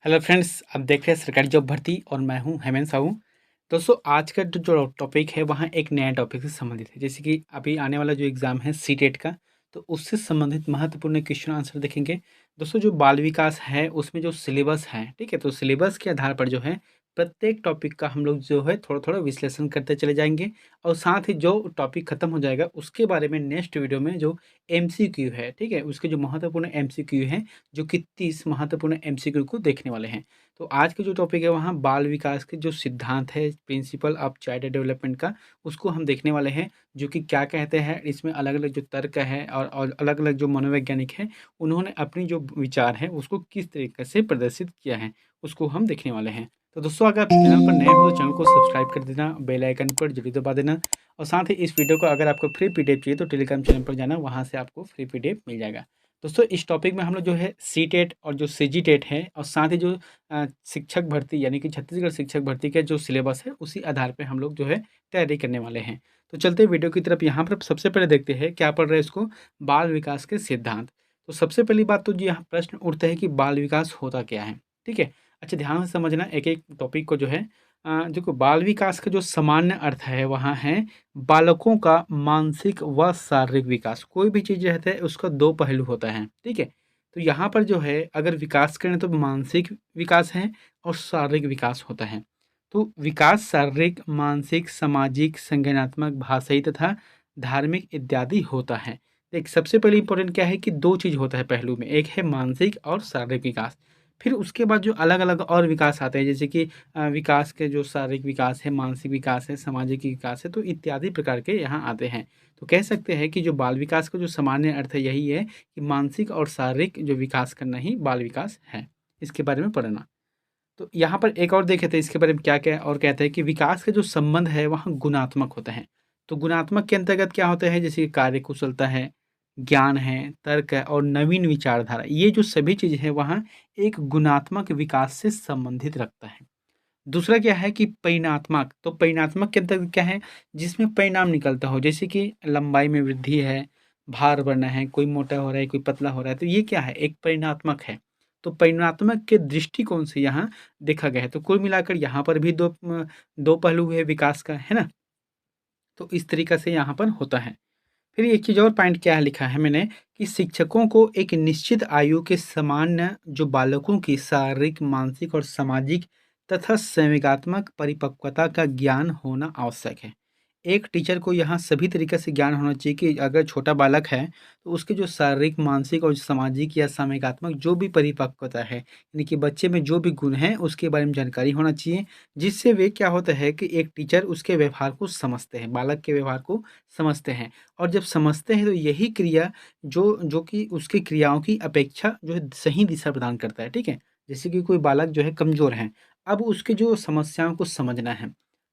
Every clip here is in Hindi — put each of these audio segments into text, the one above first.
हेलो फ्रेंड्स, आप देख रहे हैं सरकारी जॉब भर्ती और मैं हूं हेमंत साहू। दोस्तों, आज का जो टॉपिक है वहाँ एक नया टॉपिक से संबंधित है। जैसे कि अभी आने वाला जो एग्ज़ाम है सीटेट का, तो उससे संबंधित महत्वपूर्ण क्वेश्चन आंसर देखेंगे। दोस्तों, जो बाल विकास है उसमें जो सिलेबस है, ठीक है, तो सिलेबस के आधार पर जो है प्रत्येक टॉपिक का हम लोग जो है थोड़ा थोड़ा विश्लेषण करते चले जाएंगे। और साथ ही जो टॉपिक खत्म हो जाएगा उसके बारे में नेक्स्ट वीडियो में जो एमसीक्यू है, ठीक है, उसके जो महत्वपूर्ण एमसीक्यू है, जो कि 30 महत्वपूर्ण एमसीक्यू को देखने वाले हैं। तो आज के जो टॉपिक है वहाँ बाल विकास के जो सिद्धांत है, प्रिंसिपल ऑफ चाइल्ड डेवलपमेंट का, उसको हम देखने वाले हैं। जो कि क्या कहते हैं, इसमें अलग-अलग जो तर्क है और अलग-अलग जो मनोवैज्ञानिक हैं, उन्होंने अपनी जो विचार है उसको किस तरीके से प्रदर्शित किया है, उसको हम देखने वाले हैं। तो दोस्तों, अगर आप चैनल पर नए हो तो चैनल को सब्सक्राइब कर देना, बेल आइकन पर ज़रूर दबा देना। और साथ ही इस वीडियो को अगर आपको फ्री पीडीएफ चाहिए तो टेलीग्राम चैनल पर जाना, वहाँ से आपको फ्री पीडीएफ मिल जाएगा। दोस्तों, इस टॉपिक में हम लोग जो है सीटेट और जो सीजीटेट है और साथ ही जो शिक्षक भर्ती यानी कि छत्तीसगढ़ शिक्षक भर्ती का जो सिलेबस है उसी आधार पे हम लोग जो है तैयारी करने वाले हैं। तो चलते हैं वीडियो की तरफ। यहाँ पर सबसे पहले देखते हैं क्या पढ़ रहे हैं इसको, बाल विकास के सिद्धांत। तो सबसे पहली बात तो जी यहाँ प्रश्न उठता है कि बाल विकास होता क्या है, ठीक है। अच्छा, ध्यान से समझना एक एक टॉपिक को जो है। देखो, बाल विकास का जो सामान्य अर्थ है वहाँ है बालकों का मानसिक व शारीरिक विकास। कोई भी चीज़ रहता है उसका दो पहलू होता है, ठीक है। तो यहाँ पर जो है अगर विकास करें तो मानसिक विकास है और शारीरिक विकास होता है। तो विकास शारीरिक, मानसिक, सामाजिक, संज्ञानात्मक, भाषाई तथा धार्मिक इत्यादि होता है। देख, सबसे पहले इंपॉर्टेंट क्या है कि दो चीज़ होता है पहलू में, एक है मानसिक और शारीरिक विकास। फिर उसके बाद जो अलग-अलग और विकास आते हैं, जैसे कि विकास के जो शारीरिक विकास है, मानसिक विकास है, सामाजिक विकास है, तो इत्यादि प्रकार के यहाँ आते हैं। तो कह सकते हैं कि जो बाल विकास का जो सामान्य अर्थ है यही है कि मानसिक और शारीरिक जो विकास करना ही बाल विकास है। इसके बारे में पढ़ना। तो यहाँ पर एक और देखे थे इसके बारे में क्या-क्या और कहते हैं कि विकास का जो संबंध है वहाँ गुणात्मक होता है। तो गुणात्मक के अंतर्गत क्या होता है, जैसे कि कार्यकुशलता है, ज्ञान है, तर्क है और नवीन विचारधारा। ये जो सभी चीज़ है वहाँ एक गुणात्मक विकास से संबंधित रखता है। दूसरा क्या है कि परिणात्मक, तो परिणात्मक के अंतर्गत क्या है, जिसमें परिणाम निकलता हो, जैसे कि लंबाई में वृद्धि है, भार बढ़ना है, कोई मोटा हो रहा है, कोई पतला हो रहा है, तो ये क्या है, एक परिणात्मक है। तो परिणात्मक के दृष्टिकोण से यहाँ देखा गया है। तो कुल मिलाकर यहाँ पर भी दो पहलू है विकास का, है ना? तो इस तरीक़ा से यहाँ पर होता है। फिर एक चीज़ और पॉइंट क्या है लिखा है मैंने कि शिक्षकों को एक निश्चित आयु के सामान्य जो बालकों की शारीरिक, मानसिक और सामाजिक तथा संवेगात्मक परिपक्वता का ज्ञान होना आवश्यक है। एक टीचर को यहाँ सभी तरीके से ज्ञान होना चाहिए कि अगर छोटा बालक है तो उसके जो शारीरिक, मानसिक और सामाजिक या संवेगात्मक जो भी परिपक्वता है, यानी कि बच्चे में जो भी गुण हैं उसके बारे में जानकारी होना चाहिए। जिससे वे क्या होता है कि एक टीचर उसके व्यवहार को समझते हैं, बालक के व्यवहार को समझते हैं। और जब समझते हैं तो यही क्रिया जो जो कि उसकी क्रियाओं की अपेक्षा जो है सही दिशा प्रदान करता है, ठीक है? जैसे कि कोई बालक जो है कमज़ोर है, अब उसकी जो समस्याओं को समझना है,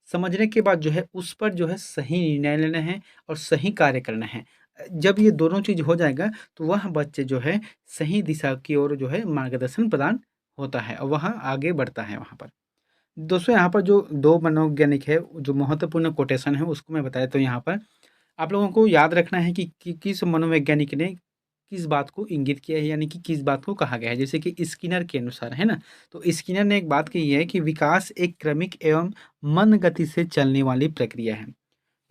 समझने के बाद जो है उस पर जो है सही निर्णय लेना है और सही कार्य करना है। जब ये दोनों चीज़ हो जाएगा तो वह बच्चे जो है सही दिशा की ओर जो है मार्गदर्शन प्रदान होता है और वह आगे बढ़ता है वहाँ पर। दोस्तों, यहाँ पर जो 2 मनोवैज्ञानिक है, जो महत्वपूर्ण कोटेशन है उसको मैं बता देता हूँ यहाँ पर। आप लोगों को याद रखना है कि किस मनोवैज्ञानिक ने किस बात को इंगित किया है, यानी कि किस बात को कहा गया है। जैसे कि स्किनर के अनुसार, है ना? तो स्किनर ने एक बात कही है कि विकास एक क्रमिक एवं मंद गति से चलने वाली प्रक्रिया है।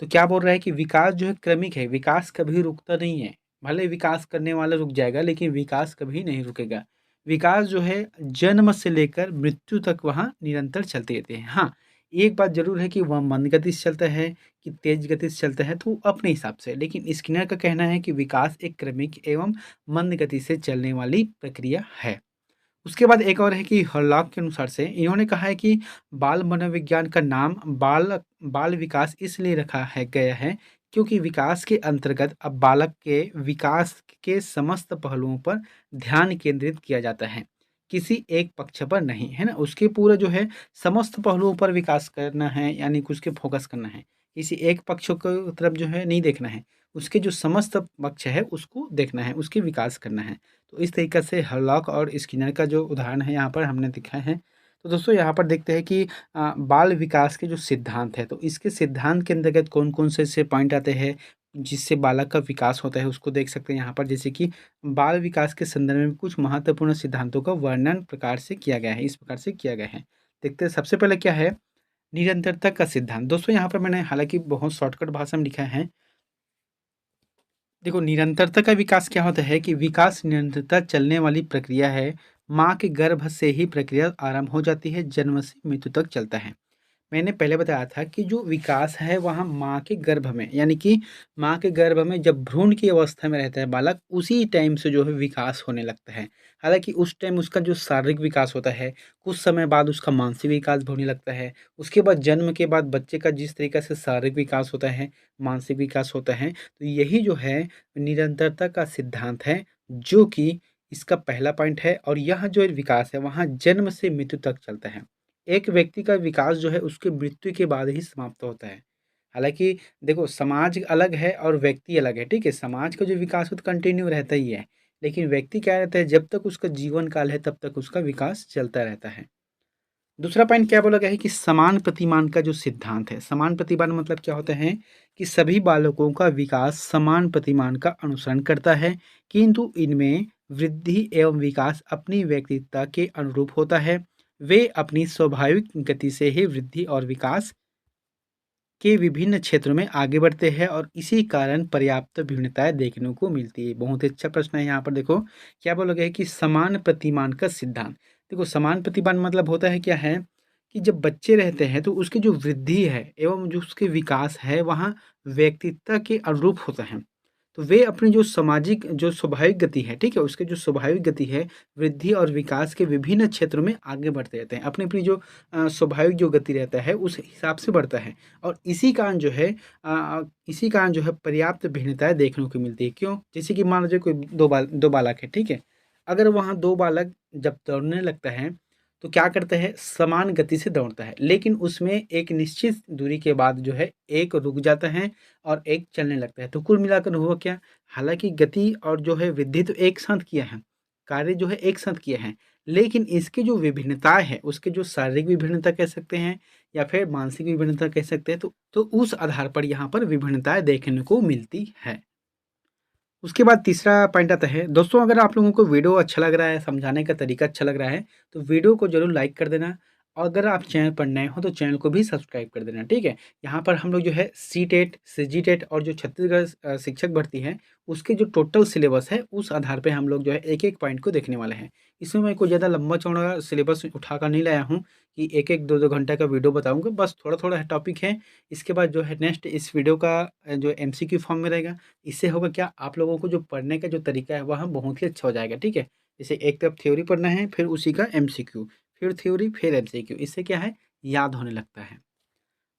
तो क्या बोल रहा है कि विकास जो है क्रमिक है, विकास कभी रुकता नहीं है। भले विकास करने वाला रुक जाएगा लेकिन विकास कभी नहीं रुकेगा। विकास जो है जन्म से लेकर मृत्यु तक वहाँ निरंतर चलते रहते हैं। हाँ, एक बात ज़रूर है कि वह मंद गति से चलता है कि तेज़ गति से चलता है, तो वो अपने हिसाब से है। लेकिन स्किनर का कहना है कि विकास एक क्रमिक एवं मंद गति से चलने वाली प्रक्रिया है। उसके बाद एक और है कि हर्लॉक के अनुसार से इन्होंने कहा है कि बाल मनोविज्ञान का नाम बाल बाल विकास इसलिए रखा है गया है क्योंकि विकास के अंतर्गत अब बालक के विकास के समस्त पहलुओं पर ध्यान केंद्रित किया जाता है, किसी एक पक्ष पर नहीं, है ना? उसके पूरा जो है समस्त पहलुओं पर विकास करना है, यानी कि उसके फोकस करना है, किसी एक पक्ष को तरफ जो है नहीं देखना है, उसके जो समस्त पक्ष है उसको देखना है, उसके विकास करना है। तो इस तरीके से हर्लॉक और स्किनर का जो उदाहरण है यहाँ पर हमने देखा है। तो दोस्तों, यहाँ पर देखते हैं कि बाल विकास के जो सिद्धांत है, तो इसके सिद्धांत के अंतर्गत कौन-कौन से ऐसे पॉइंट आते हैं। जिससे बालक का विकास होता है उसको देख सकते हैं यहाँ पर। जैसे कि बाल विकास के संदर्भ में कुछ महत्वपूर्ण सिद्धांतों का वर्णन प्रकार से किया गया है, इस प्रकार से किया गया है। देखते हैं सबसे पहले क्या है, निरंतरता का सिद्धांत। दोस्तों यहाँ पर मैंने हालाँकि बहुत शॉर्टकट भाषा में लिखा है। देखो, निरंतरता का विकास क्या होता है कि विकास निरंतरता चलने वाली प्रक्रिया है। माँ के गर्भ से ही प्रक्रिया आरंभ हो जाती है, जन्म से मृत्यु तक चलता है। मैंने पहले बताया था कि जो विकास है वहाँ माँ के गर्भ में, यानी कि माँ के गर्भ में जब भ्रूण की अवस्था में रहता है बालक, उसी टाइम से जो है विकास होने लगता है। हालाँकि उस टाइम उसका जो शारीरिक विकास होता है, कुछ समय बाद उसका मानसिक विकास भी होने लगता है। उसके बाद जन्म के बाद बच्चे का जिस तरीक़े से शारीरिक विकास होता है, मानसिक विकास होता है, तो यही जो है निरंतरता का सिद्धांत है, जो कि इसका पहला पॉइंट है। और यह जो विकास है वहाँ जन्म से मृत्यु तक चलता है। एक व्यक्ति का विकास जो है उसकी मृत्यु के बाद ही समाप्त होता है। हालाँकि देखो, समाज अलग है और व्यक्ति अलग है, ठीक है? समाज का जो विकास है तो कंटिन्यू रहता ही है, लेकिन व्यक्ति क्या रहता है, जब तक उसका जीवन काल है तब तक उसका विकास चलता रहता है। दूसरा पॉइंट क्या बोला गया है कि समान प्रतिमान का जो सिद्धांत है, समान प्रतिमान मतलब क्या होता है कि सभी बालकों का विकास समान प्रतिमान का अनुसरण करता है, किंतु इनमें वृद्धि एवं विकास अपनी व्यक्तित्व के अनुरूप होता है। वे अपनी स्वाभाविक गति से ही वृद्धि और विकास के विभिन्न क्षेत्रों में आगे बढ़ते हैं और इसी कारण पर्याप्त भिन्नताएं देखने को मिलती है। बहुत ही अच्छा प्रश्न है यहाँ पर। देखो, क्या बोला गया है कि समान प्रतिमान का सिद्धांत। देखो, समान प्रतिमान मतलब होता है क्या है कि जब बच्चे रहते हैं तो उसकी जो वृद्धि है एवं जो उसके विकास है वहाँ व्यक्तित्व के अनुरूप होता है। तो वे अपनी जो सामाजिक जो स्वाभाविक गति है, ठीक है, उसके जो स्वाभाविक गति है, वृद्धि और विकास के विभिन्न क्षेत्रों में आगे बढ़ते रहते हैं। अपनी अपनी जो स्वाभाविक जो गति रहता है उस हिसाब से बढ़ता है। और इसी कारण जो है पर्याप्त भिन्नताएँ देखने को मिलती है। क्यों? जैसे कि मान लीजिए कोई 2 बालक है, ठीक है? अगर वहाँ 2 बालक जब दौड़ने लगता है, तो क्या करता है, समान गति से दौड़ता है, लेकिन उसमें एक निश्चित दूरी के बाद जो है एक रुक जाता है और एक चलने लगता है। तो कुल मिलाकर हुआ क्या? हालाँकि गति और जो है वृद्धि तो एक साथ किया है, कार्य जो है एक साथ किया है, लेकिन इसकी जो विभिन्नताएँ हैं, उसके जो शारीरिक विभिन्नता कह सकते हैं या फिर मानसिक विभिन्नता कह सकते हैं, तो उस आधार पर यहाँ पर विभिन्नताएँ देखने को मिलती है। उसके बाद तीसरा पॉइंट आता है, दोस्तों अगर आप लोगों को वीडियो अच्छा लग रहा है, समझाने का तरीका अच्छा लग रहा है, तो वीडियो को ज़रूर लाइक कर देना। और अगर आप चैनल पर नए हो तो चैनल को भी सब्सक्राइब कर देना, ठीक है? यहाँ पर हम लोग जो है सीटेट, सीजीटेट और जो छत्तीसगढ़ शिक्षक भर्ती है, उसके जो टोटल सिलेबस है, उस आधार पे हम लोग जो है एक-एक पॉइंट को देखने वाले हैं। इसमें मैं कोई ज़्यादा लंबा-चौड़ा सिलेबस उठाकर नहीं लाया हूँ कि 1-1, 2-2 घंटे का वीडियो बताऊँगा, बस थोड़ा-थोड़ा टॉपिक है। इसके बाद जो है नेक्स्ट इस वीडियो का जो एमसीक्यू फॉर्म में रहेगा। इससे होगा क्या, आप लोगों को जो पढ़ने का जो तरीका है वह बहुत ही अच्छा हो जाएगा, ठीक है? जैसे एक तरफ थ्योरी पढ़ना है, फिर उसी का एमसीक्यू, फिर थ्योरी, फिर एमसीक्यू, इससे क्या है, याद होने लगता है।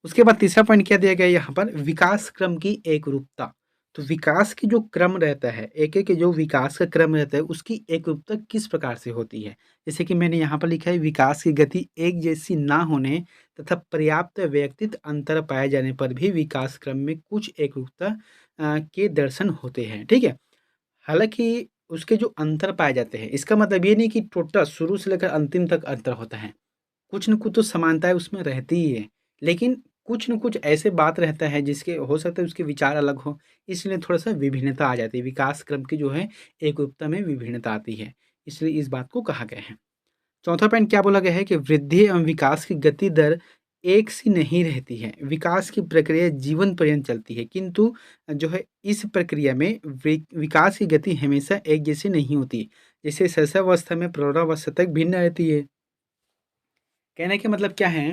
उसके बाद तीसरा पॉइंट क्या दिया गया है यहाँ पर, विकास क्रम की एकरूपता। तो विकास की जो क्रम रहता है, एक-एक जो विकास का क्रम रहता है, उसकी एकरूपता किस प्रकार से होती है? जैसे कि मैंने यहाँ पर लिखा है, विकास की गति एक जैसी ना होने तथा पर्याप्त व्यक्तित्व अंतर पाए जाने पर भी विकास क्रम में कुछ एकरूपता के दर्शन होते हैं, ठीक है? हालाँकि उसके जो अंतर पाए जाते हैं, इसका मतलब ये नहीं कि टोटल शुरू से लेकर अंतिम तक अंतर होता है। कुछ न कुछ तो समानताएँ उसमें रहती ही है, लेकिन कुछ न कुछ ऐसे बात रहता है जिसके हो सकता है उसके विचार अलग हो, इसलिए थोड़ा-सा विभिन्नता आ जाती है। विकास क्रम की जो है एकरूपता में विभिन्नता आती है, इसलिए इस बात को कहा गया है। चौथा पॉइंट क्या बोला गया है कि वृद्धि एवं विकास की गति दर एक सी नहीं रहती है। विकास की प्रक्रिया जीवन पर्यंत चलती है, किंतु जो है इस प्रक्रिया में विकास की गति हमेशा एक जैसी नहीं होती। जैसे शैशवावस्था में प्रौढ़ावस्था तक भिन्न रहती है। कहने का मतलब क्या है,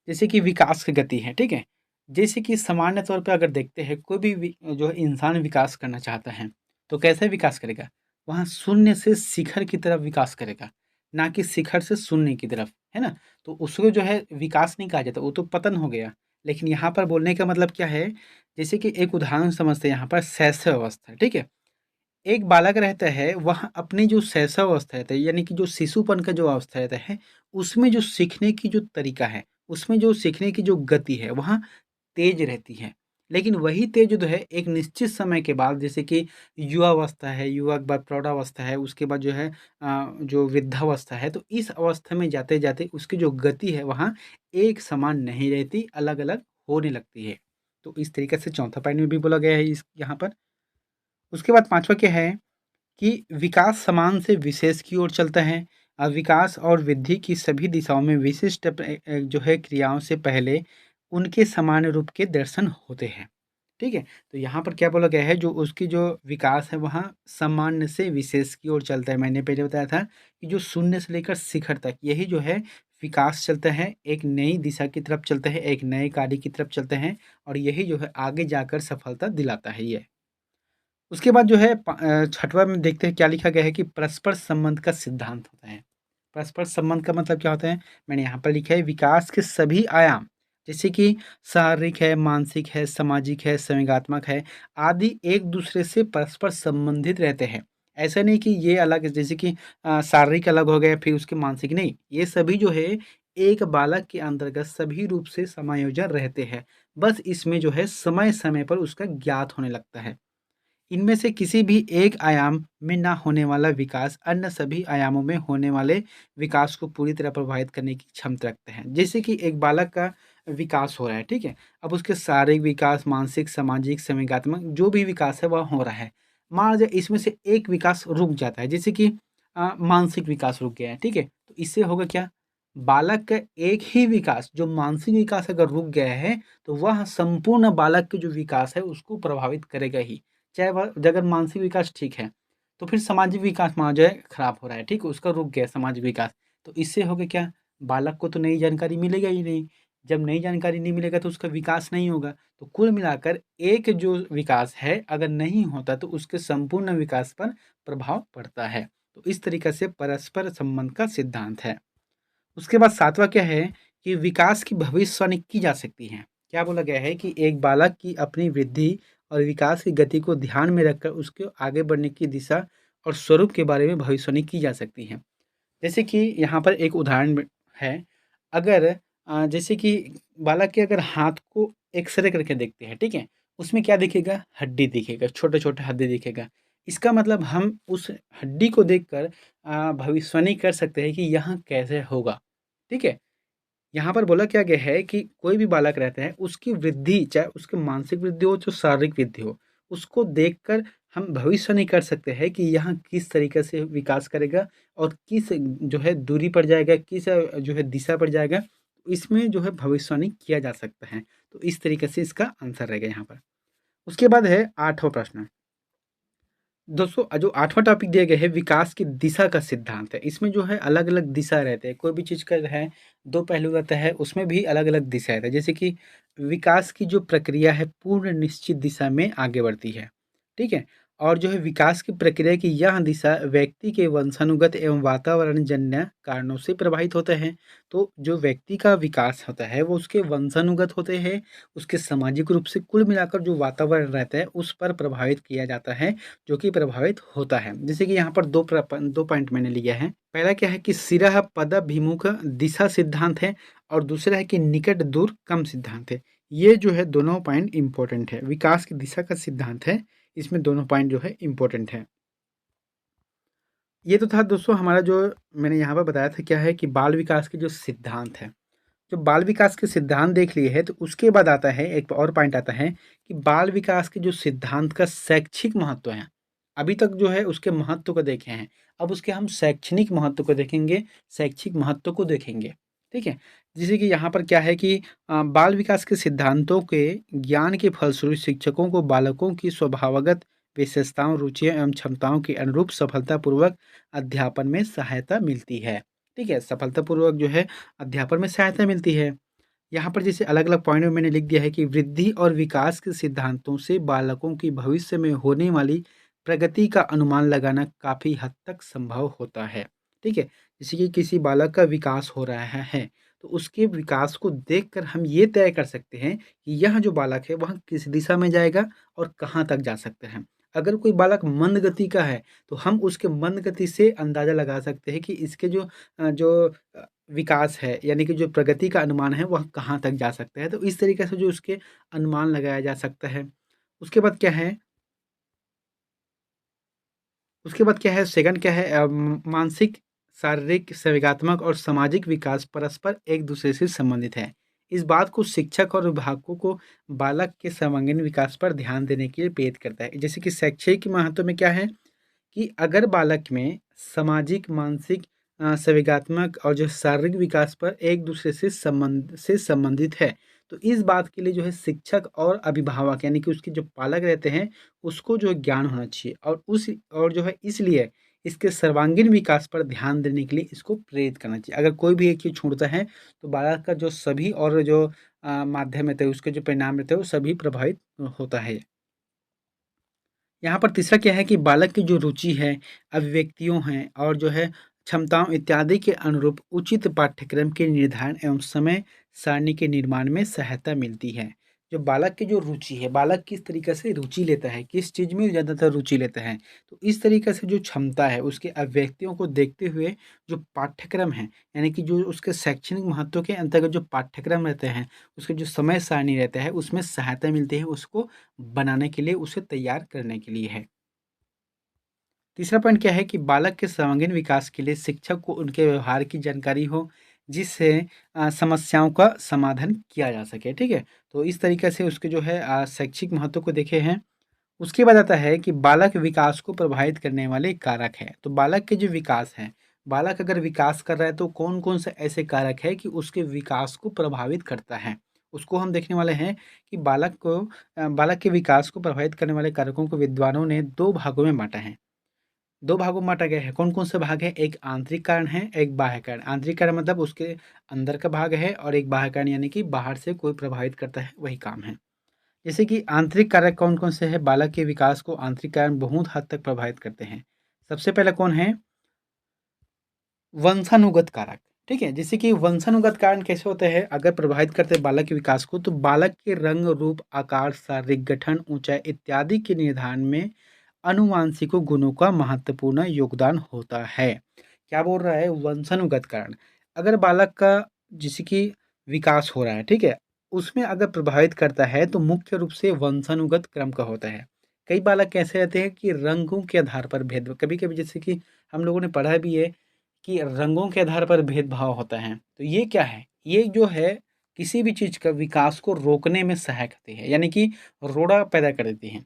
जैसे कि विकास की गति है, ठीक है? जैसे कि सामान्य तौर पे अगर देखते हैं, कोई भी जो है इंसान विकास करना चाहता है, तो कैसे विकास करेगा? वहाँ शून्य से शिखर की तरफ विकास करेगा, ना कि शिखर से शून्य की तरफ, है ना? तो उसको जो है विकास नहीं कहा जाता, वो तो पतन हो गया। लेकिन यहाँ पर बोलने का मतलब क्या है, जैसे कि एक उदाहरण समझते हैं यहाँ पर, शैशव अवस्था, ठीक है? एक बालक रहता है, वह अपनी जो शैशव अवस्था रहता है, यानी कि जो शिशुपन का जो अवस्था रहता है, उसमें जो सीखने की जो तरीका है, उसमें जो सीखने की जो गति है, वहाँ तेज़ रहती है। लेकिन वही तेज़ जो है एक निश्चित समय के बाद, जैसे कि युवावस्था है, युवा के बाद प्रौढ़ावस्था है, उसके बाद जो है जो वृद्धावस्था है, तो इस अवस्था में जाते-जाते उसकी जो गति है वहाँ एक समान नहीं रहती, अलग-अलग होने लगती है। तो इस तरीके से चौथा पॉइंट में भी बोला गया है इस यहाँ पर। उसके बाद पाँचवा क्या है कि विकास समान से विशेष की ओर चलता है। विकास और वृद्धि की सभी दिशाओं में विशिष्ट जो है क्रियाओं से पहले उनके समान रूप के दर्शन होते हैं। ठीक है? तो यहाँ पर क्या बोला गया है, जो उसकी जो विकास है वहाँ सामान्य से विशेष की ओर चलता है। मैंने पहले बताया था कि जो शून्य से लेकर शिखर तक यही जो है विकास चलता है, एक नई दिशा की तरफ चलता है, एक नए कार्य की तरफ चलते हैं और यही जो है आगे जाकर सफलता दिलाता है ये। उसके बाद जो है छठवां में देखते हैं क्या लिखा गया है कि परस्पर संबंध का सिद्धांत होता है। परस्पर संबंध का मतलब क्या होता है? मैंने यहाँ पर लिखा है विकास के सभी आयाम, जैसे कि शारीरिक है, मानसिक है, सामाजिक है, संवेगात्मक है, आदि एक दूसरे से परस्पर संबंधित रहते हैं। ऐसा नहीं कि ये अलग है, जैसे कि शारीरिक अलग हो गया फिर उसके मानसिक नहीं, ये सभी जो है एक बालक के अंतर्गत सभी रूप से समायोजन रहते हैं। बस इसमें जो है समय-समय पर उसका ज्ञात होने लगता है। इनमें से किसी भी एक आयाम में ना होने वाला विकास अन्य सभी आयामों में होने वाले विकास को पूरी तरह प्रभावित करने की क्षमता रखते हैं। जैसे कि एक बालक का विकास हो रहा है, ठीक है? अब उसके शारीरिक विकास, मानसिक, सामाजिक, संवेगात्मक जो भी विकास है वह हो रहा है। मान लीजिए इसमें से एक विकास रुक जाता है, जैसे कि मानसिक विकास रुक गया है, ठीक है? तो इससे होगा क्या? बालक का एक ही विकास जो मानसिक विकास अगर रुक गया है, तो वह संपूर्ण बालक के जो विकास है उसको प्रभावित करेगा ही। चाहे वह अगर मानसिक विकास ठीक है, तो फिर सामाजिक विकास मान जाए खराब हो रहा है, ठीक है? उसका रुक गया सामाजिक विकास, तो इससे होगा क्या? बालक को तो नई जानकारी मिलेगा ही नहीं, जब नई जानकारी नहीं मिलेगा तो उसका विकास नहीं होगा। तो कुल मिलाकर एक जो विकास है अगर नहीं होता तो उसके संपूर्ण विकास पर प्रभाव पड़ता है। तो इस तरीके से परस्पर संबंध का सिद्धांत है। उसके बाद सातवां क्या है कि विकास की भविष्यवाणी की जा सकती है। क्या बोला गया है कि एक बालक की अपनी वृद्धि और विकास की गति को ध्यान में रखकर उसके आगे बढ़ने की दिशा और स्वरूप के बारे में भविष्यवाणी की जा सकती है। जैसे कि यहाँ पर एक उदाहरण है, अगर जैसे कि बालक के अगर हाथ को एक्स-रे करके देखते हैं, ठीक है? उसमें क्या दिखेगा? हड्डी दिखेगा, छोटे-छोटे हड्डी दिखेगा। इसका मतलब हम उस हड्डी को देखकर भविष्यवाणी कर सकते हैं कि यहाँ कैसे होगा, ठीक है? यहाँ पर बोला क्या गया है कि कोई भी बालक रहता है, उसकी वृद्धि चाहे उसकी मानसिक वृद्धि हो, चाहे शारीरिक वृद्धि हो, उसको देखकर हम भविष्यवाणी कर सकते हैं कि यहाँ किस तरीके से विकास करेगा और किस जो है दूरी पर जाएगा, किस जो है दिशा पर जाएगा, इसमें जो है भविष्यवाणी किया जा सकता है। तो इस तरीके से इसका आंसर रहेगा यहाँ पर। उसके बाद है 8वां प्रश्न। दोस्तों जो 8वां टॉपिक दिया गया है विकास की दिशा का सिद्धांत है। इसमें जो है अलग-अलग दिशा रहते हैं। कोई भी चीज़ का है 2 पहलू रहता है, उसमें भी अलग-अलग दिशा रहता है। जैसे कि विकास की जो प्रक्रिया है पूर्ण निश्चित दिशा में आगे बढ़ती है, ठीक है? और जो है विकास की प्रक्रिया की यह दिशा व्यक्ति के वंशानुगत एवं वातावरणजन्य कारणों से प्रभावित होता है। तो जो व्यक्ति का विकास होता है वो उसके वंशानुगत होते हैं, उसके सामाजिक रूप से कुल मिलाकर जो वातावरण रहता है उस पर प्रभावित किया जाता है। जो कि प्रभावित होता है। जैसे कि यहाँ पर 2 पॉइंट मैंने लिया है। पहला क्या है कि शिरः पदभिमुख दिशा सिद्धांत है और दूसरा है कि निकट दूर कम सिद्धांत है। ये जो है दोनों पॉइंट इम्पोर्टेंट है। विकास की दिशा का सिद्धांत है, इसमें दोनों पॉइंट जो है इम्पोर्टेंट है। ये तो था दोस्तों हमारा जो मैंने यहाँ पर बताया था क्या है कि बाल विकास के जो सिद्धांत है। जो बाल विकास के सिद्धांत देख लिए हैं, तो उसके बाद आता है एक और पॉइंट आता है कि बाल विकास के जो सिद्धांत का शैक्षिक महत्व है। अभी तक जो है उसके महत्व को देखे हैं, अब उसके हम शैक्षणिक महत्व को देखेंगे, शैक्षिक महत्व को देखेंगे, ठीक है? जैसे कि यहाँ पर क्या है कि बाल विकास के सिद्धांतों के ज्ञान के फलस्वरूप शिक्षकों को बालकों की स्वभावगत विशेषताओं, रुचियों एवं क्षमताओं के अनुरूप सफलतापूर्वक अध्यापन में सहायता मिलती है, ठीक है? सफलतापूर्वक जो है अध्यापन में सहायता मिलती है। यहाँ पर जैसे अलग-अलग पॉइंट में मैंने लिख दिया है कि वृद्धि और विकास के सिद्धांतों से बालकों की भविष्य में होने वाली प्रगति का अनुमान लगाना काफ़ी हद तक संभव होता है, ठीक है? जैसे कि किसी बालक का विकास हो रहा है, तो उसके विकास को देखकर हम ये तय कर सकते हैं कि यह जो बालक है वह किस दिशा में जाएगा और कहाँ तक जा सकता है। अगर कोई बालक मंद गति का है, तो हम उसके मंद गति से अंदाज़ा लगा सकते हैं कि इसके विकास है यानी कि जो प्रगति का अनुमान है वह कहाँ तक जा सकता है। तो इस तरीके से जो उसके अनुमान लगाया जा सकता है। उसके बाद क्या है उसके बाद क्या है सेकंड क्या है मानसिक, शारीरिक, संवेगात्मक और सामाजिक विकास परस्पर एक-दूसरे से संबंधित है। इस बात को शिक्षक और अभिभावकों को बालक के सर्वांगीण विकास पर ध्यान देने के लिए प्रेरित करता है। जैसे कि शैक्षिक महत्व में क्या है कि अगर बालक में सामाजिक, मानसिक, संवेगात्मक और जो शारीरिक विकास पर एक दूसरे से संबंधित है, तो इस बात के लिए जो है शिक्षक और अभिभावक यानी कि उसके जो पालक रहते हैं, उसको जो है ज्ञान होना चाहिए और जो है इसलिए इसके सर्वांगीण विकास पर ध्यान देने के लिए इसको प्रेरित करना चाहिए। अगर कोई भी एक चीज़ छूटता है, तो बालक का जो सभी और जो माध्यम रहते हैं, उसके जो परिणाम रहते हैं, वो सभी प्रभावित होता है। यहाँ पर तीसरा क्या है कि बालक की जो रुचि है, अभिव्यक्तियों हैं और जो है क्षमताओं इत्यादि के अनुरूप उचित पाठ्यक्रम के निर्धारण एवं समय सारणी के निर्माण में सहायता मिलती है। जो बालक की जो रुचि है, बालक किस तरीके से रुचि लेता है, किस चीज़ में ज़्यादातर रुचि लेता है, तो इस तरीके से जो क्षमता है, उसके अभिव्यक्तियों को देखते हुए जो पाठ्यक्रम है, यानी कि जो उसके शैक्षणिक महत्व के अंतर्गत जो पाठ्यक्रम रहते हैं, उसके जो समय सारणी रहता है, उसमें सहायता मिलती है उसको बनाने के लिए, उसे तैयार करने के लिए है। तीसरा पॉइंट क्या है कि बालक के सर्वांगीण विकास के लिए शिक्षक को उनके व्यवहार की जानकारी हो, जिससे समस्याओं का समाधान किया जा सके, ठीक है? तो इस तरीके से उसके जो है शैक्षिक महत्व को देखे हैं। उसके बाद आता है कि बालक विकास को प्रभावित करने वाले कारक हैं। तो बालक के जो विकास हैं, बालक अगर विकास कर रहा है तो कौन-कौन से ऐसे कारक हैं कि उसके विकास को प्रभावित करता है? उसको हम देखने वाले हैं कि बालक के विकास को प्रभावित करने वाले कारकों को विद्वानों ने 2 भागों में बाँटा है। 2 भागों में बाँटा गया है। कौन-कौन से भाग हैं? एक आंतरिक कारण है, एक बाह्य कारण। आंतरिक कारण मतलब उसके अंदर का भाग है और एक बाह्य कारण यानी कि बाहर से कोई प्रभावित करता है, वही काम है। जैसे कि आंतरिक कारक कौन-कौन से हैं? बालक के विकास को आंतरिक कारण बहुत हद तक प्रभावित करते हैं। सबसे पहला कौन है? वंशानुगत कारक, ठीक है? जैसे कि वंशानुगत कारण कैसे होते हैं? अगर प्रभावित करते हैं बालक के विकास को, तो बालक के रंग, रूप, आकार, शारीरिक गठन, ऊँचाई इत्यादि के निर्धारण में आनुवांशिक गुणों का महत्वपूर्ण योगदान होता है। क्या बोल रहा है? वंशानुगत कारण। अगर बालक का जैसे कि विकास हो रहा है, ठीक है? उसमें अगर प्रभावित करता है तो मुख्य रूप से वंशानुगत क्रम का होता है। कई बालक कैसे रहते हैं कि रंगों के आधार पर भेद कभी-कभी जैसे कि हम लोगों ने पढ़ा भी है कि रंगों के आधार पर भेदभाव होता है। तो ये क्या है? ये जो है किसी भी चीज़ का विकास को रोकने में सहायक होती है, यानी कि रोड़ा पैदा कर देती हैं।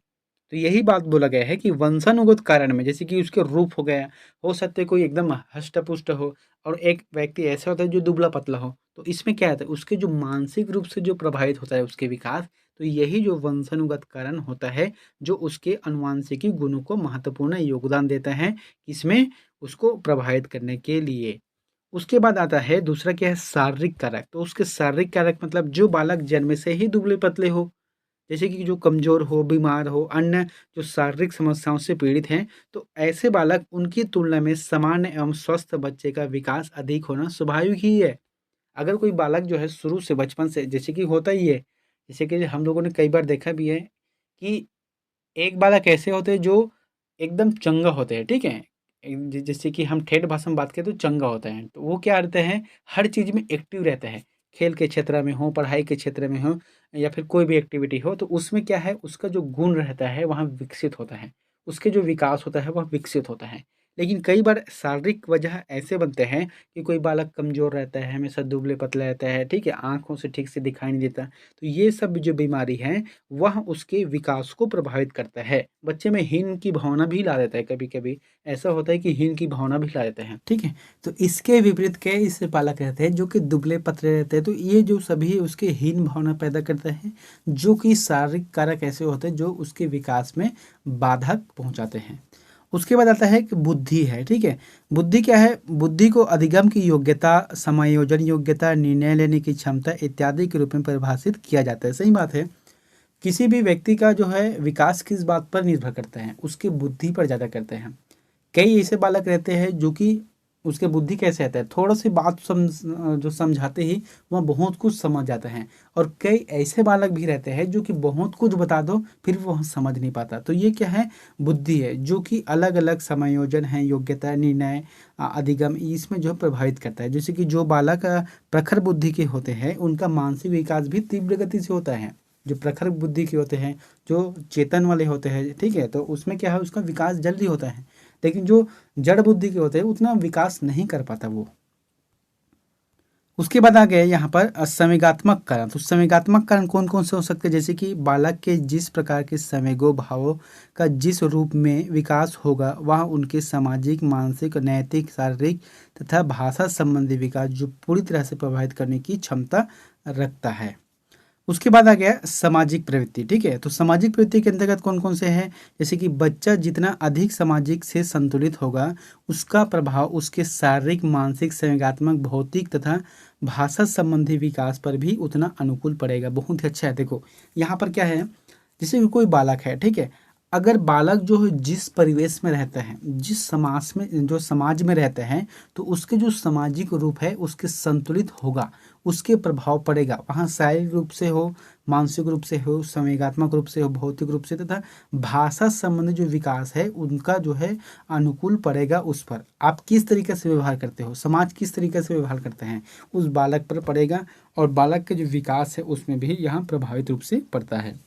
तो यही बात बोला गया है कि वंशानुगत कारण में जैसे कि उसके रूप हो गया, हो सकता है कोई एकदम हष्ट-पुष्ट हो और एक व्यक्ति ऐसा होता है जो दुबला-पतला हो। तो इसमें क्या होता है उसके जो मानसिक रूप से जो प्रभावित होता है उसके विकास, तो यही जो वंशानुगत कारण होता है, जो उसके आनुवांशिकी गुणों को महत्वपूर्ण योगदान देता है, किसमें? उसको प्रभावित करने के लिए। उसके बाद आता है दूसरा क्या है शारीरिक कारक। तो उसके शारीरिक कारक मतलब जो बालक जन्म से ही दुबले-पतले हो, जैसे कि जो कमज़ोर हो, बीमार हो, अन्य जो शारीरिक समस्याओं से पीड़ित हैं, तो ऐसे बालक उनकी तुलना में सामान्य एवं स्वस्थ बच्चे का विकास अधिक होना स्वाभाविक ही है। अगर कोई बालक जो है शुरू से बचपन से जैसे कि होता ही है, जैसे कि हम लोगों ने कई बार देखा भी है कि एक बालक ऐसे होते हैं जो एकदम चंगा होते हैं, ठीक है? जैसे कि हम ठेठ भाषा में बात करें तो चंगा होता है। तो वो क्या रहते हैं, हर चीज़ में एक्टिव रहते हैं। खेल के क्षेत्र में हो, पढ़ाई के क्षेत्र में हो या फिर कोई भी एक्टिविटी हो, तो उसमें क्या है, उसका जो गुण रहता है, वहाँ विकसित होता है। उसके जो विकास होता है, वह विकसित होता है। लेकिन कई बार शारीरिक वजह ऐसे बनते हैं कि कोई बालक कमज़ोर रहता है, हमेशा दुबले-पतला रहता है, ठीक है? आँखों से ठीक से दिखाई नहीं देता। तो ये सब जो बीमारी है वह उसके विकास को प्रभावित करता है। बच्चे में हीन की भावना भी ला देता है कभी-कभी। ऐसा होता है कि हीन की भावना भी ला देते हैं, ठीक है? तो इसके विपरीत कई ऐसे बालक रहते हैं जो कि दुबले-पतले रहते हैं, तो ये जो सभी उसके हीन भावना पैदा करते हैं, जो कि शारीरिक कारक ऐसे होते हैं जो उसके विकास में बाधक पहुँचाते हैं। उसके बाद आता है कि बुद्धि है, ठीक है? बुद्धि क्या है? बुद्धि को अधिगम की योग्यता, समायोजन योग्यता, निर्णय लेने की क्षमता इत्यादि के रूप में परिभाषित किया जाता है। सही बात है। किसी भी व्यक्ति का जो है विकास किस बात पर निर्भर करता है? उसकी बुद्धि पर ज़्यादा करते हैं। कई ऐसे बालक रहते हैं जो कि उसके बुद्धि कैसे रहता है, थोड़ा-सी बात जो समझाते ही वह बहुत कुछ समझ जाते हैं और कई ऐसे बालक भी रहते हैं जो कि बहुत कुछ बता दो फिर वह समझ नहीं पाता। तो ये क्या है? बुद्धि है जो कि अलग-अलग समायोजन है, योग्यता, निर्णय अधिगम इसमें जो है प्रभावित करता है। जैसे कि जो बालक प्रखर बुद्धि के होते हैं उनका मानसिक विकास भी तीव्र गति से होता है। जो प्रखर बुद्धि के होते हैं, जो चेतन वाले होते हैं, ठीक है? तो उसमें क्या है उसका विकास जल्दी होता है। लेकिन जो जड़ बुद्धि के होते हैं उतना विकास नहीं कर पाता वो। उसके बाद आ गए यहाँ पर संवेगात्मक कारण। तो संवेगात्मक कारण कौन कौन से हो सकते हैं, जैसे कि बालक के जिस प्रकार के संवेगों भावों का जिस रूप में विकास होगा वह उनके सामाजिक, मानसिक, नैतिक, शारीरिक तथा भाषा संबंधी विकास जो पूरी तरह से प्रभावित करने की क्षमता रखता है। उसके बाद आ गया सामाजिक प्रवृत्ति। ठीक है, तो सामाजिक प्रवृत्ति के अंतर्गत कौन कौन से हैं, जैसे कि बच्चा जितना अधिक सामाजिक से संतुलित होगा उसका प्रभाव उसके शारीरिक, मानसिक, संवेगात्मक, भौतिक तथा भाषा संबंधी विकास पर भी उतना अनुकूल पड़ेगा। बहुत ही अच्छा है। देखो यहाँ पर क्या है, जैसे कि कोई बालक है, ठीक है, अगर बालक जो है जिस परिवेश में रहता है, जिस समाज में, जो समाज में रहते हैं, तो उसके जो सामाजिक रूप है उसके संतुलित होगा, उसके प्रभाव पड़ेगा वहाँ शारीरिक रूप से हो, मानसिक रूप से हो, संवेगात्मक रूप से हो, भौतिक रूप से तथा भाषा संबंधी जो विकास है उनका जो है अनुकूल पड़ेगा उस पर। आप किस तरीके से व्यवहार करते हो, समाज किस तरीके से व्यवहार करते हैं, उस बालक पर पड़ेगा और बालक के जो विकास है उसमें भी यहाँ प्रभावित रूप से पड़ता है।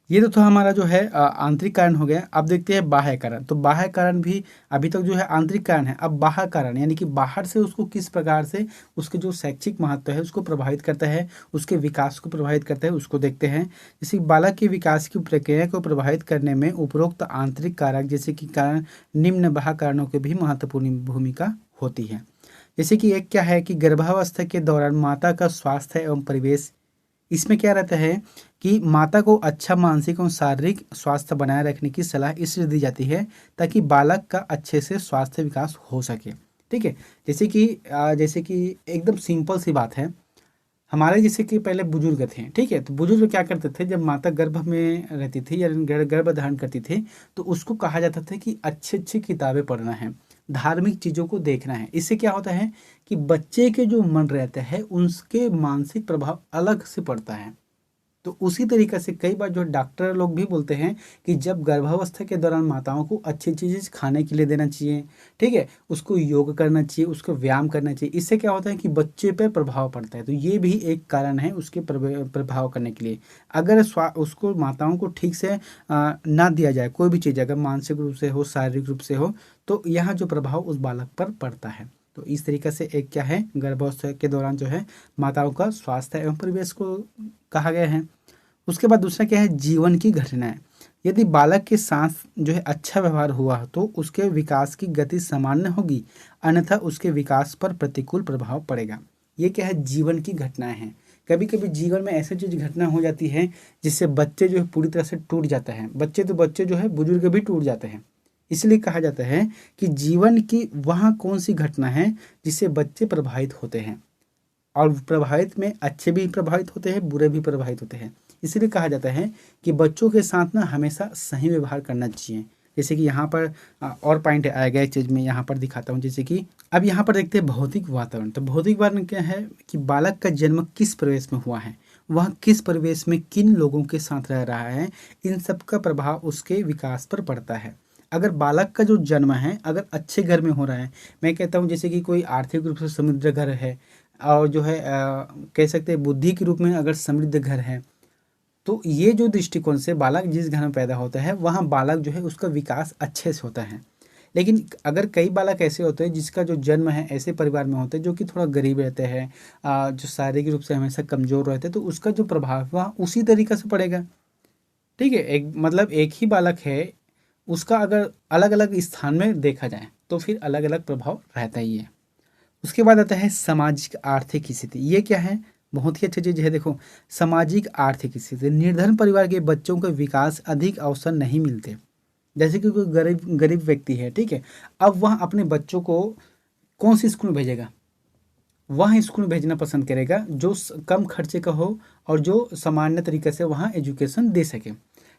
ये तो था हमारा जो है आंतरिक कारण हो गया। अब देखते हैं बाह्य कारण। तो बाह्य कारण भी अभी तक जो है आंतरिक कारण है, अब बाह्य कारण यानी कि बाहर से उसको किस प्रकार से उसके जो शैक्षिक महत्व है उसको प्रभावित करता है, उसके विकास को प्रभावित करता है, उसको देखते हैं। जैसे कि बालक के विकास की प्रक्रिया को प्रभावित करने में उपरोक्त आंतरिक कारक जैसे कि कारण निम्न बाह्य कारणों की भी महत्वपूर्ण भूमिका होती है। जैसे कि एक क्या है कि गर्भावस्था के दौरान माता का स्वास्थ्य एवं परिवेश, इसमें क्या रहता है कि माता को अच्छा मानसिक और शारीरिक स्वास्थ्य बनाए रखने की सलाह इसलिए दी जाती है ताकि बालक का अच्छे से स्वास्थ्य विकास हो सके। ठीक है, जैसे कि एकदम सिंपल सी बात है, हमारे जैसे कि पहले बुजुर्ग थे, ठीक है, तो बुजुर्ग क्या करते थे, जब माता गर्भ में रहती थी या गर्भ धारण करती थी तो उसको कहा जाता था कि अच्छी अच्छी किताबें पढ़ना है, धार्मिक चीज़ों को देखना है। इससे क्या होता है कि बच्चे के जो मन रहता है उसके मानसिक प्रभाव अलग से पड़ता है। तो उसी तरीके से कई बार जो डॉक्टर लोग भी बोलते हैं कि जब गर्भावस्था के दौरान माताओं को अच्छी चीज़ खाने के लिए देना चाहिए, ठीक है, उसको योग करना चाहिए, उसको व्यायाम करना चाहिए। इससे क्या होता है कि बच्चे पे प्रभाव पड़ता है। तो ये भी एक कारण है उसके प्रभाव करने के लिए। अगर उसको माताओं को ठीक से ना दिया जाए कोई भी चीज़, अगर मानसिक रूप से हो, शारीरिक रूप से हो, तो यहाँ जो प्रभाव उस बालक पर पड़ता है। तो इस तरीके से एक क्या है, गर्भावस्था के दौरान जो है माताओं का स्वास्थ्य एवं परिवेश को कहा गया है। उसके बाद दूसरा क्या है, जीवन की घटनाएं। यदि बालक के साथ जो है अच्छा व्यवहार हुआ तो उसके विकास की गति सामान्य होगी, अन्यथा उसके विकास पर प्रतिकूल प्रभाव पड़ेगा। ये क्या है, जीवन की घटनाएं हैं। कभी कभी जीवन में ऐसी चीज घटना हो जाती है जिससे बच्चे जो है पूरी तरह से टूट जाते हैं। बच्चे जो है, बुजुर्ग भी टूट जाते हैं। इसलिए कहा जाता है कि जीवन की वहाँ कौन सी घटना है जिससे बच्चे प्रभावित होते हैं, और प्रभावित में अच्छे भी प्रभावित होते हैं, बुरे भी प्रभावित होते हैं। इसलिए कहा जाता है कि बच्चों के साथ ना हमेशा सही व्यवहार करना चाहिए। जैसे कि यहाँ पर और पॉइंट आएगा, एक चीज़ मैं यहाँ पर दिखाता हूँ। जैसे कि अब यहाँ पर देखते हैं भौतिक वातावरण। तो भौतिक वातावरण क्या है कि बालक का जन्म किस परिवेश में हुआ है, वह किस परिवेश में किन लोगों के साथ रह रहा है, इन सब का प्रभाव उसके विकास पर पड़ता है। अगर बालक का जो जन्म है अगर अच्छे घर में हो रहा है, मैं कहता हूँ जैसे कि कोई आर्थिक रूप से समृद्ध घर है और जो है कह सकते हैं बुद्धि के रूप में अगर समृद्ध घर है, तो ये जो दृष्टिकोण से बालक जिस घर में पैदा होता है वहाँ बालक जो है उसका विकास अच्छे से होता है। लेकिन अगर कई बालक ऐसे होते हैं जिसका जो जन्म है ऐसे परिवार में होते हैं जो कि थोड़ा गरीब रहते हैं, जो शारीरिक रूप से हमेशा कमज़ोर रहते हैं, तो उसका जो प्रभाव वह उसी तरीके से पड़ेगा। ठीक है, एक मतलब एक ही बालक है, उसका अगर अलग अलग स्थान में देखा जाए तो फिर अलग अलग प्रभाव रहता ही है। उसके बाद आता है सामाजिक आर्थिक स्थिति। ये क्या है, बहुत ही अच्छी चीज़ है। देखो, सामाजिक आर्थिक स्थिति, निर्धन परिवार के बच्चों को विकास अधिक अवसर नहीं मिलते। जैसे कि कोई गरीब गरीब व्यक्ति है, ठीक है, अब वह अपने बच्चों को कौन सी स्कूल में भेजेगा, वह स्कूल में भेजना पसंद करेगा जो कम खर्चे का हो और जो सामान्य तरीके से वहाँ एजुकेशन दे सके।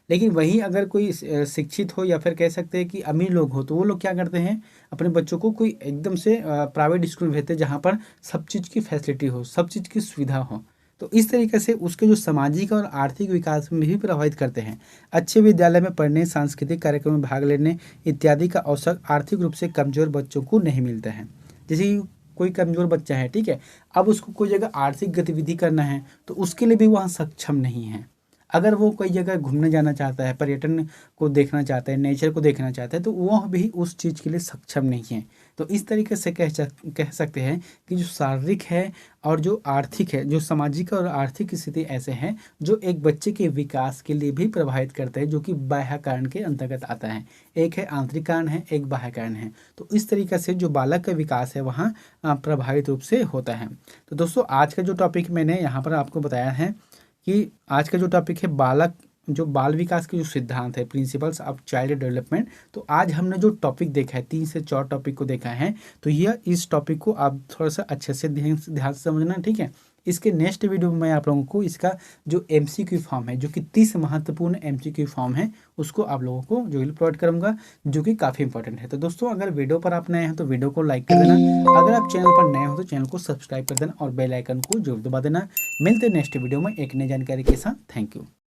लेकिन वहीं अगर कोई शिक्षित हो या फिर कह सकते हैं कि अमीर लोग हो, तो वो लोग क्या करते हैं, अपने बच्चों को कोई एकदम से प्राइवेट स्कूल में भेजते हैं जहाँ पर सब चीज़ की फैसिलिटी हो, सब चीज़ की सुविधा हो। तो इस तरीके से उसके जो सामाजिक और आर्थिक विकास में भी प्रभावित करते हैं। अच्छे विद्यालय में पढ़ने, सांस्कृतिक कार्यक्रम में भाग लेने इत्यादि का अवसर आर्थिक रूप से कमजोर बच्चों को नहीं मिलता है। जैसे कि कोई कमजोर बच्चा है, ठीक है, अब उसको कोई जगह आर्थिक गतिविधि करना है तो उसके लिए भी वहाँ सक्षम नहीं है। अगर वो कोई जगह घूमने जाना चाहता है, पर्यटन को देखना चाहता है, नेचर को देखना चाहता है, तो वह भी उस चीज़ के लिए सक्षम नहीं है। तो इस तरीके से कह सकते हैं कि जो शारीरिक है और जो आर्थिक है, जो सामाजिक और आर्थिक स्थिति ऐसे हैं जो एक बच्चे के विकास के लिए भी प्रभावित करते हैं, जो कि बाह्य कारण के अंतर्गत आता है। एक है आंतरिक कारण है, एक बाह्य कारण है। तो इस तरीके से जो बालक का विकास है वहाँ प्रभावित रूप से होता है। तो दोस्तों आज का जो टॉपिक मैंने यहाँ पर आपको बताया है कि आज का जो टॉपिक है जो बाल विकास के जो सिद्धांत है, प्रिंसिपल्स ऑफ चाइल्ड डेवलपमेंट। तो आज हमने जो टॉपिक देखा है, 3 से 4 टॉपिक को देखा है, तो यह इस टॉपिक को आप थोड़ा सा अच्छे से ध्यान से समझना, ठीक है। इसके नेक्स्ट वीडियो में मैं आप लोगों को इसका जो एमसीक्यू फॉर्म है, जो कि 30 महत्वपूर्ण एमसीक्यू फॉर्म है, उसको आप लोगों को जो प्रोवाइड करूंगा, जो कि काफ़ी इंपॉर्टेंट है। तो दोस्तों अगर वीडियो पर आप नए हैं तो वीडियो को लाइक कर देना, अगर आप चैनल पर नए हो तो चैनल को सब्सक्राइब कर देना और बेल आइकन को जरूर दबा देना। मिलते हैं नेक्स्ट वीडियो में एक नई जानकारी के साथ। Thank you.